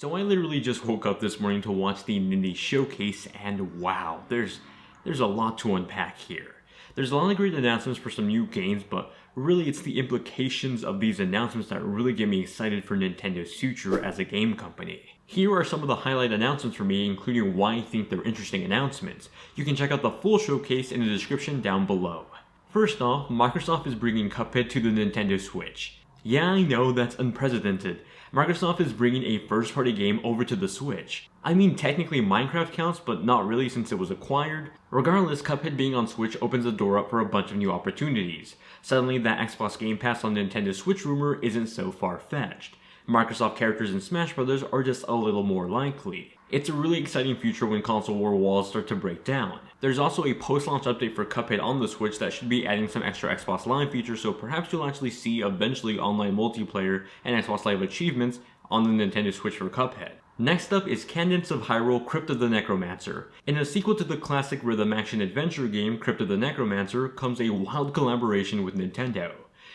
So I literally just woke up this morning to watch the Nindies Showcase, and wow, there's a lot to unpack here. There's a lot of great announcements for some new games, but really it's the implications of these announcements that really get me excited for Nintendo's future as a game company. Here are some of the highlight announcements for me, including why I think they're interesting announcements. You can check out the full showcase in the description down below. First off, Microsoft is bringing Cuphead to the Nintendo Switch. Yeah, I know, that's unprecedented. Microsoft is bringing a first-party game over to the Switch. I mean, technically Minecraft counts, but not really since it was acquired. Regardless, Cuphead being on Switch opens the door up for a bunch of new opportunities. Suddenly, that Xbox Game Pass on Nintendo Switch rumor isn't so far-fetched. Microsoft characters in Smash Bros. Are just a little more likely. It's a really exciting future when console war walls start to break down. There's also a post-launch update for Cuphead on the Switch that should be adding some extra Xbox Live features, so perhaps you'll actually see eventually online multiplayer and Xbox Live achievements on the Nintendo Switch for Cuphead. Next up is Cadence of Hyrule, Crypt of the NecroDancer. In a sequel to the classic rhythm action adventure game Crypt of the NecroDancer comes a wild collaboration with Nintendo.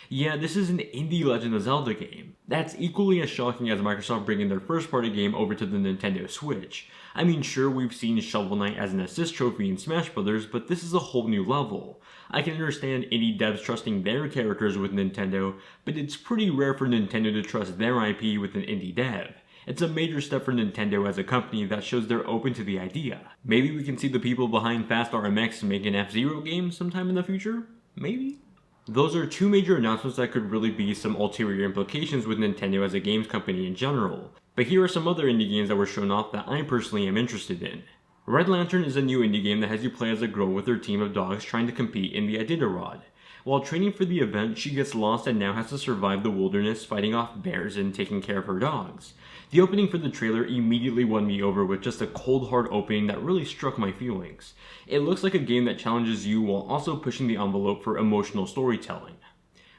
Yeah, this is an indie Legend of Zelda game. That's equally as shocking as Microsoft bringing their first-party game over to the Nintendo Switch. I mean, sure, we've seen Shovel Knight as an assist trophy in Smash Bros., but this is a whole new level. I can understand indie devs trusting their characters with Nintendo, but it's pretty rare for Nintendo to trust their IP with an indie dev. It's a major step for Nintendo as a company that shows they're open to the idea. Maybe we can see the people behind Fast RMX make an F-Zero game sometime in the future? Maybe? Those are two major announcements that could really be some ulterior implications with Nintendo as a games company in general. But here are some other indie games that were shown off that I personally am interested in. Red Lantern is a new indie game that has you play as a girl with her team of dogs trying to compete in the Iditarod. While training for the event, she gets lost and now has to survive the wilderness fighting off bears and taking care of her dogs. The opening for the trailer immediately won me over with just a cold hard opening that really struck my feelings. It looks like a game that challenges you while also pushing the envelope for emotional storytelling.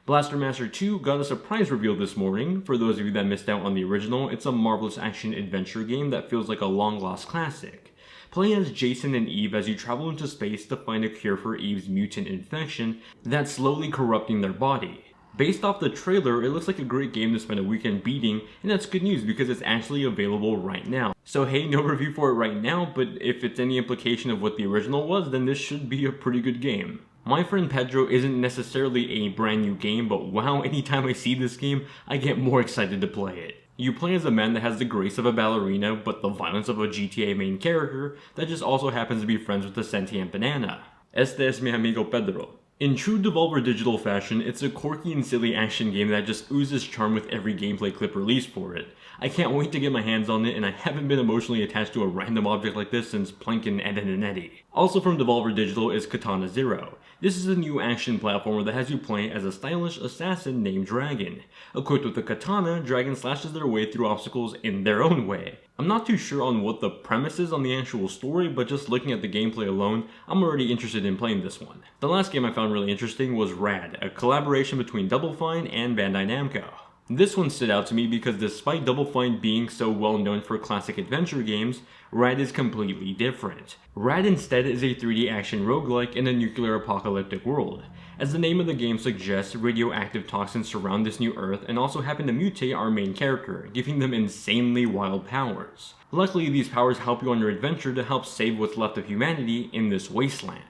Blaster Master 2 got a surprise reveal this morning. For those of you that missed out on the original, it's a marvelous action adventure game that feels like a long lost classic. Play as Jason and Eve as you travel into space to find a cure for Eve's mutant infection that's slowly corrupting their body. Based off the trailer, it looks like a great game to spend a weekend beating, and that's good news because it's actually available right now. So hey, no review for it right now, but if it's any implication of what the original was, then this should be a pretty good game. My Friend Pedro isn't necessarily a brand new game, but wow, anytime I see this game, I get more excited to play it. You play as a man that has the grace of a ballerina, but the violence of a GTA main character that just also happens to be friends with a sentient banana. Este es mi amigo Pedro. In true Devolver Digital fashion, it's a quirky and silly action game that just oozes charm with every gameplay clip released for it. I can't wait to get my hands on it, and I haven't been emotionally attached to a random object like this since Plankin' Ed and Eddie. Also from Devolver Digital is Katana Zero. This is a new action platformer that has you play as a stylish assassin named Dragon. Equipped with a katana, Dragon slashes their way through obstacles in their own way. I'm not too sure on what the premise is on the actual story, but just looking at the gameplay alone, I'm already interested in playing this one. The last game I found really interesting was Rad, a collaboration between Double Fine and Bandai Namco. This one stood out to me because despite Double Fine being so well known for classic adventure games, Rad is completely different. Rad instead is a 3D action roguelike in a nuclear apocalyptic world. As the name of the game suggests, radioactive toxins surround this new Earth and also happen to mutate our main character, giving them insanely wild powers. Luckily, these powers help you on your adventure to help save what's left of humanity in this wasteland.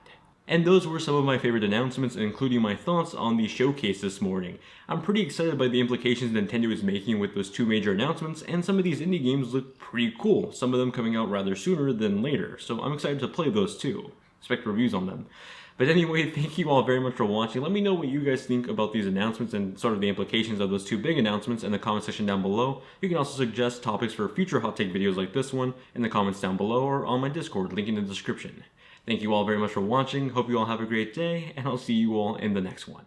And those were some of my favorite announcements, including my thoughts on the showcase this morning. I'm pretty excited by the implications Nintendo is making with those two major announcements, and some of these indie games look pretty cool, some of them coming out rather sooner than later, so I'm excited to play those too. Expect reviews on them. But anyway, thank you all very much for watching. Let me know what you guys think about these announcements and sort of the implications of those two big announcements in the comment section down below. You can also suggest topics for future hot take videos like this one in the comments down below or on my Discord, link in the description. Thank you all very much for watching, hope you all have a great day, and I'll see you all in the next one.